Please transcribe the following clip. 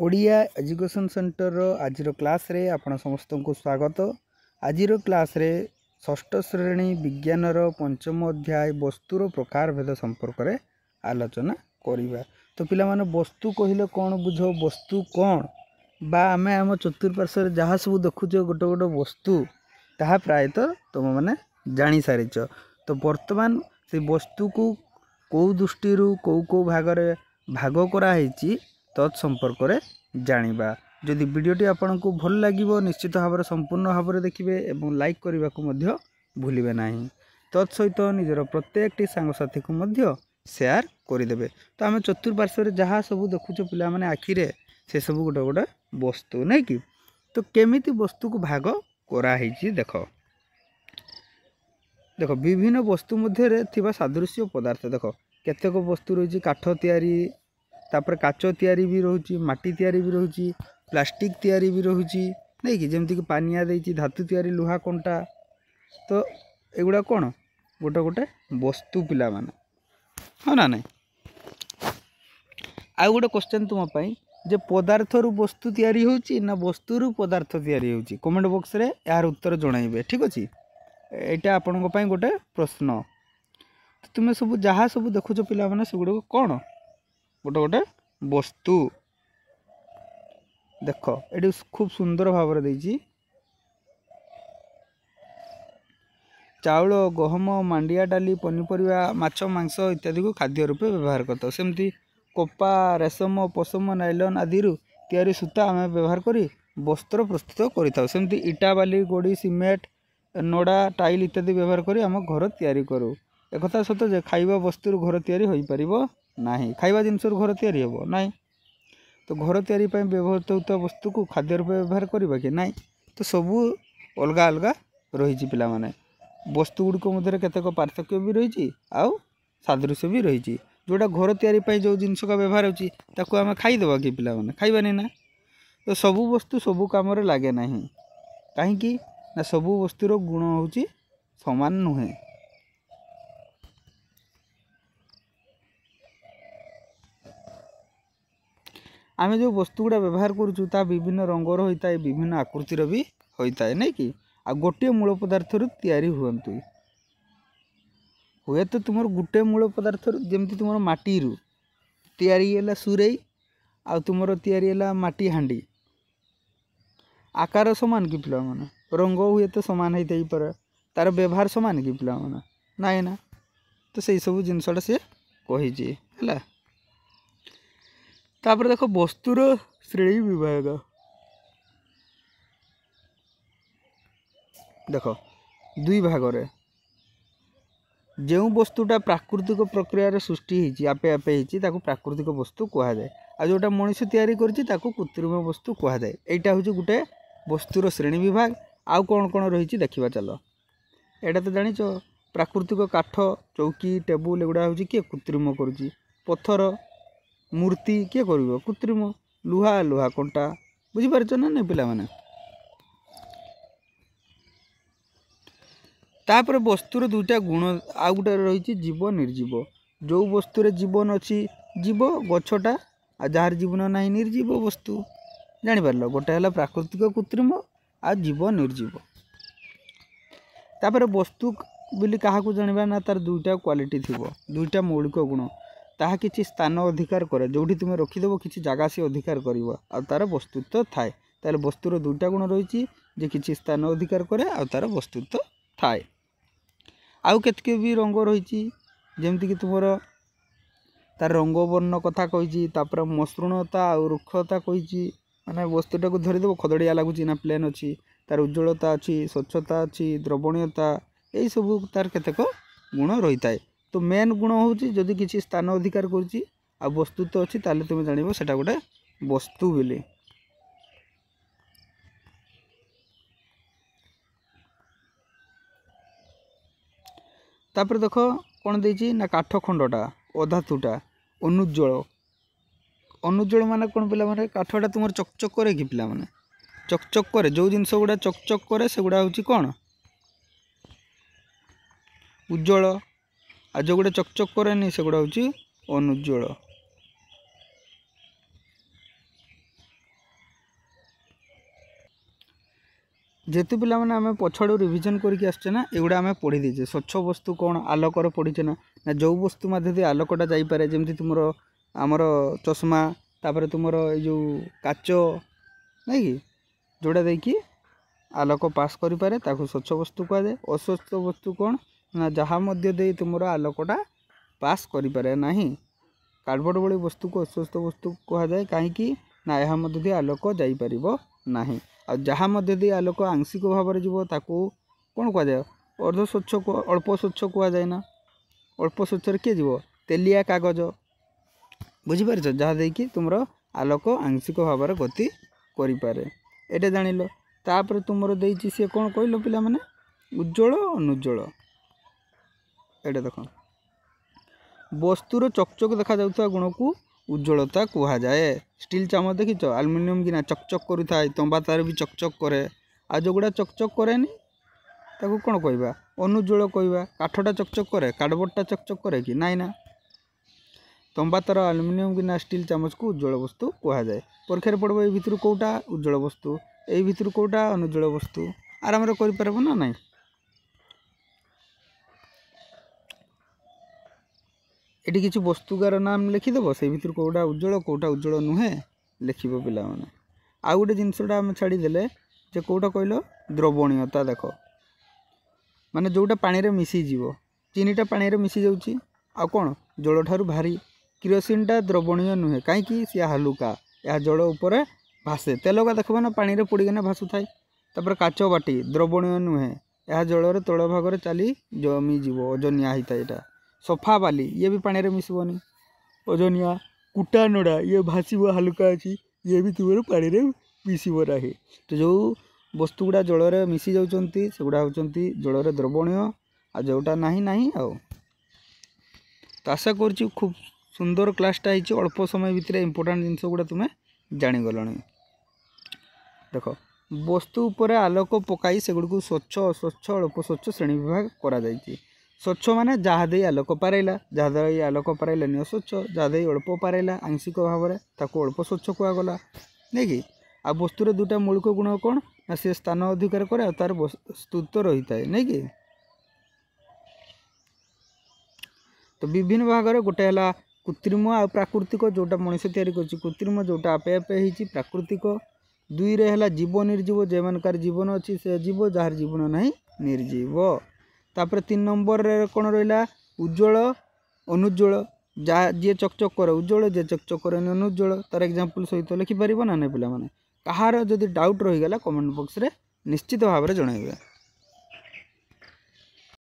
Odia education centre आज class रे आपण समस्त को स्वागत। आज क्लास रे षष्ठ श्रेणी विज्ञान पंचम अध्याय वस्तुर प्रकार भेद संपर्क में आलोचना करिबा। तो पिला माने वस्तु कहिले कौन बुझ, वस्तु कौन बा आमे आम चतुर्पार्श्व जहाँ सब देखुचे गोटे गोटे वस्तु ताहा प्रायतः तुम मैंने जानी सारिच। तो वर्तमान से वस्तु को कौ दृष्टि कौ भाग भाग कराई तत्संपर्क में जानिबा। जदि वीडियोटी आपन को भल लागिबो निश्चित भाव में संपूर्ण भाव में देखिए और लाइक करने को मध्य भूलिबे नाही। तत्सहित निजर प्रत्येक सांगसाथी को मध्य शेयर करदेवे। तो आम चतुर्पार्श्व जहाँ सब देखुचे पिला माने आखिरे से सब गोटे गोटे वस्तु नहीं कि। तो केमिति वस्तु को भाग कराई देख देख विभिन्न वस्तु मध्य थिबा सादृश्य पदार्थ देख केतेक वस्तु रही काठ तैयारी, तापर काच तैयारी भी रोची, माटी तैयारी भी रोची, प्लास्टिक तैयारी भी रोची नहीं कि जमती कि पानिया देची, धातु तैयारी लुहा कंटा। तो एगुड़ा कौन गोटे गोटे वस्तु पिला माने हाँ ना नहीं। आ गोटे क्वेश्चन तुम जे पदार्थ रु वस्तु तैयारी होची ना वस्तु रु पदार्थ तैयारी होची, कमेंट बॉक्स रे यार उत्तर जणाइबे। ठीक अछि, एटा आपन को गोटे प्रश्न। तुम सब जहाँ सब देखुच पिला माने सेगुड़ा कौन गोटे गोटे वस्तु देख ये खूब सुंदर भाव में देजी चाउल, गहम, मांडिया डाली, पनीपरिया, माछ, मांस इत्यादि को खाद्य रूपे व्यवहार करता। सेमती कपा, रेशम, पशम, नाइलन आदि तैयारी सूता आम व्यवहार करी वस्त्र प्रस्तुत करता। सेमती इटा, बाली, गोड़ी, सीमेंट, नड़ा, टाइल इत्यादि व्यवहार करी आम घर तैयारी करूँ। एक सत जे खाइबा वस्तु घर तैयारी हो पारिबो नाही, खाइबा जिनस घर तैयारी हेबो नाही। तो घर तैयारी पय व्यवहृत होता वस्तु को खाद्य रूप व्यवहार करबा कि नाही। तो सबू अलगा अलगा रही पिला माने वस्तु गुड़िक मध्य केतेक पार्थक्य भी रही आउ सादृश्य भी रही। जोटा घर तैयारी पय जो जिनस का व्यवहार होची ताको आमे खाइदेबा कि पिला माने खाइबानी ना। तो सबू वस्तु सबू काम रे लागे नाही, काहेकि ना सबू वस्तुर गुण होची समान नुहे। आमे जो वस्तु गुड़ा व्यवहार करूँ ता विभिन्न रंगर होता है, विभिन्न आकृतिर भी होता है नहीं कि। आ गोटे मूल पदार्थ तैयारी हुए तो तुम गोटे मूल पदार्थ जमती तुम माटी तैयारी है सुरई आ तुम तैयारी है माटी हांडी, आकार समान कि पिला माने, रंग हुए तो समान होता ही पारे, तार व्यवहार समान कि पिला माने नाई ना। तो सही सब जिनसटा सी कही है। तापर देखो वस्तुर श्रेणी विभाग देख दुई भाग रे जो वस्तुटा प्राकृतिक प्रक्रिया सृष्टि होती आपे आपे होती ताको प्राकृतिक वस्तु कह जाए, आ जोटा मनुष्य तैयारी करछि ताको कृत्रिम वस्तु कह जाए। एटा हूँ गोटे वस्तुर श्रेणी विभाग। आउ कौन कौन रही देखा चलो। एटा तो जानिच प्राकृतिक काठ, चौकी, टेबुल एगुड़ा हूँ किए कृत्रिम करुच्ची, पत्थर मूर्ति किए कर कृत्रिम, लुहा लुहा कंटा बुझीपार ना नहीं पिला माने। तापर वस्तुर दुईटा गुण आउ गोटे रही जीव निर्जीव। जो वस्तु जीवन अच्छी जीव गछटा, आ जार जीवन ना निर्जीव वस्तु जापार। गोटे है प्राकृतिक कृत्रिम आ जीव निर्जीव। तापर वस्तु बोली क्या जाना ना तार दुईटा क्वालिटी थी, दुईटा मौलिक गुण ताहा किसी स्थान अधिकार करे, जोठी तुम रखिदेव किसी जगह से अधिकार कर तार वस्तुत्व थाए। तार वस्तुर दुईटा गुण रही जे किसी स्थान अधिकार करे आ तार वस्तुत्व थाए। आउ केतके भी रंग रही जमती कि तुम तार रंग वर्ण कथा कही, तापर मसृणता आ रुक्षता कही, माने वस्तुटा को धरीदेव खदड़िया लगुच ना प्लेन अच्छी, तार उज्ज्वलता अच्छी, स्वच्छता अच्छी, द्रवणीयता यही सब तार केतेक गुण रही थाए। तो मेन गुण हूँ जदि किसी स्थान अधिकार करुच्ची आ वस्तुत्व अच्छी ताले तुम जान सेटा गोटे वस्तु बोली। तापर देख कौन देती ना काठ खंडटा अधातुटा अनुज्जल। अनुज्जल माने कौन पिला माने काठटा तुम चकचक करे कि पिला माने चकचक करे, जो जिनस गुड़ा चकचक करे से गुड़ा हूँ कौन उज्जवल, आ जो गोटे चकचक करे से गुड़ा हूँ अनुज्जल। जेतु पिला माने आमे पछड़ू रिविजन करके आछे ना एगुडा आमे पढ़ी दीजे स्वच्छ वस्तु कौन आलोकर पढ़ीचे ना ना जो वस्तु मध्य आलोकटा जाई पारे जेमती तुमर आमर चश्मा तापर तुमर ए जो काच नहीं कि जोड़ा देखि आलोक पास करि पारे ताकू स्वच्छ वस्तु कह जाए। अस्वच्छ वस्तु कौन ना जहाँ मध्य दे तुमर आलोकटा पास करि पारे नाही। कार्डबोर्ड भली वस्तु को अस्वच्छ वस्तु कह जाए कहीं ना यहाँ मध्य आलोक जाई परिबो नाही। आ जहाँ मध्य दे आलोक आंशिक भाव में जीव ताकू कौन कह जाए अर्ध स्वच्छ अल्प स्वच्छ कह जाए ना। अल्प स्वच्छ किए जीव तेलिया कागज बुझीपार जहाँ देखिए तुमर आलोक आंशिक भाव में गति करें ये जान तापर तुमर देती सी कौन कहल पिला माने उज्ज्वल अनुज्ज्वल ये देख वस्तुर चकचक देखा जाउथवा गुण को उज्ज्वलता कह जाए। स्टील चामच देखिच आलुमिनियम गिना चकचक करूଥାଏ तंबा तार भी चकचक करे आ जोगुड़ा चकचक करेनी ताकू कौन कहवा अनुज्ज्वल कहवा। काठटा चकचक करे कार्डबोर्डटा चकचक करे कि नाई ना। तंबा तार आलुमिनियम गिना स्टील चामच को उज्ज्वल वस्तु कह जाए। परीक्षा पड़ो ये भितर कौटा उज्ज्वल वस्तु ये भितर कौटा अनुज्ज्वल वस्तु आराम कर ना नाई। ये किसी वस्तुकार नाम लिखिदेव से भितर कौटा उज्ज्वल नुहे लिख पिला माने। आउ गोटे जिनसटा आम छाड़ीदे जे कौटा कहल द्रवणीयता देख माने जोटा पानी रे मिसीज चीनीटा पानी रे मिसी जाऊँगी आ कौन जल ठारू भारी किरोसिनटा द्रवणीय नुहे कहीं सी हालुका या जल उपर भासे तेलका देखो ना पानी रे पोड़ीना भासु थाए। तापर काच बाटी द्रवणीय नुहे यह जल तल भाग चली जमीज ओजनिया होता है। यहाँ सफा बाली ये भी पानी रे मिसबनी ओजनिया कुटा नड़ा ये भाषब हालुका अच्छी ये भी तुम पानी रे मिसब ना। तो जो वस्तु गुड़ा जल रे मिसी जाउछंती सेगुड़ा होचंती जल रे द्रवणीय आ जोटा नाही नाही आ। तो आशा करुँच खूब सुंदर क्लासटा है अल्प समय भितर इंपोर्टेंट जिनस गुड़ा तुम्हें जानीगल। देख वस्तु उपर आलोक पकाई सेगुड़ स्वच्छ अस्वच्छ अल्प स्वच्छ श्रेणी विभाग करा जायछि। स्वच्छ माने जहाँ दे आलोक पारला जहाँ दे आलोक पारलानी अस्वच्छ जहाँ दे अल्प पारला आंशिक भाव में ताको अल्प स्वच्छ कहगला नहीं कि। आ वस्तुर दुटा मौलिक गुण कौन ना सी स्थान अधिकार करे तार वस्तुत्व रही है नहीं कि। तो विभिन्न भाग में गोटे है कृत्रिम आ प्राकृतिक जोटा मनुष्य तैयारी कर कृत्रिम जोटा आपे आपे होती प्राकृतिक। दुई रे है जीव निर्जीव जे मानकार जीवन अच्छी से जीव जार जीवन नहीं निर्जीव। तापर 3 नंबर रे कौन रहा उज्ज्वल अनुज्ज्वल जहाँ जी चकचक करे उज्ज्वल जे चकचक करे अनुज्ज्वल तार एग्जांपल सहित लिखिपर ना नहीं पिला माने। कहार जदि डाउट रहीगला कमेंट बॉक्स रे निश्चित भाव में जनइबे।